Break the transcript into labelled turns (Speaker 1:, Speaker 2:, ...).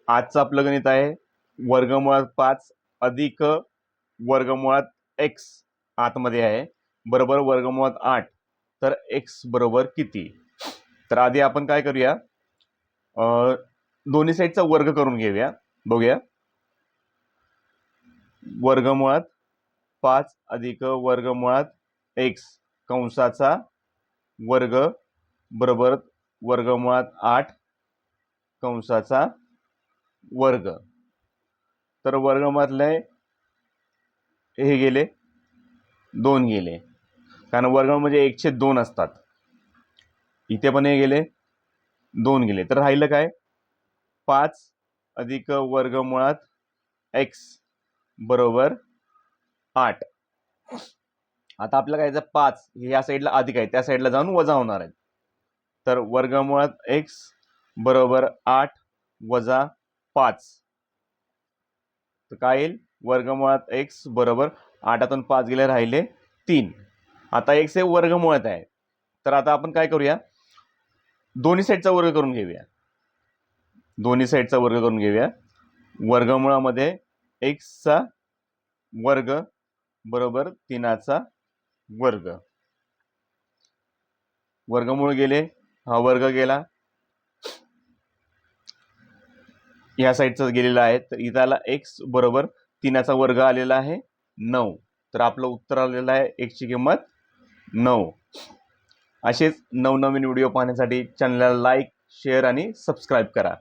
Speaker 1: आजचं आपलं गणित आहे वर्गमुळात 5 अधिक वर्गमुळात x आतमध्ये आहे बरोबर वर्गमुळात 8. तर x बरोबर किती? तर आधी आपण काय करूया, दोन्ही साईडचा वर्ग करून घेऊया. बघूया, वर्गमुळात 5 अधिक वर्गमुळात x कंसाचा वर्ग बरोबर वर्गमुळात 8 कंसाचा वर्ग. तर वर्गमुळातले हे गेले 2 गेले, कारण वर्ग म्हणजे 1/2 असतात. इथे पण हे गेले 2 गेले, तर राहिलं काय 5 अधिक वर्गमुळात x बरोबर 8. आता आपल्याला काय 5 या साईडला अधिक आहे, त्या साईडला जाऊन वजा होणार आहे. तर वर्गमुळात x बरोबर 8 वजा 5. तर काय येईल वर्गमुळात x बरोबर 8तून 5 गेले राहिले 3. आता x हे वर्गमुळात आहे, तर आता आपण काय करूया, दोन्ही साईडचा वर्ग करून घेऊया. दोन्ही साईडचा वर्ग करून घेऊया. वर्गमुळामध्ये x चा वर्ग बरोबर 3चा वर्ग. वर्गमूळ गेले, हा वर्ग गेला, या साईडचा गेलेला आहे, तर इथला x बरोबर 3चा वर्ग आलेला आहे 9. तर आपलं उत्तर आलेलं आहे x ची किंमत 9. असेच नवनवीन व्हिडिओ पाहण्यासाठी चॅनलला लाईक, शेअर आणि सबस्क्राईब करा.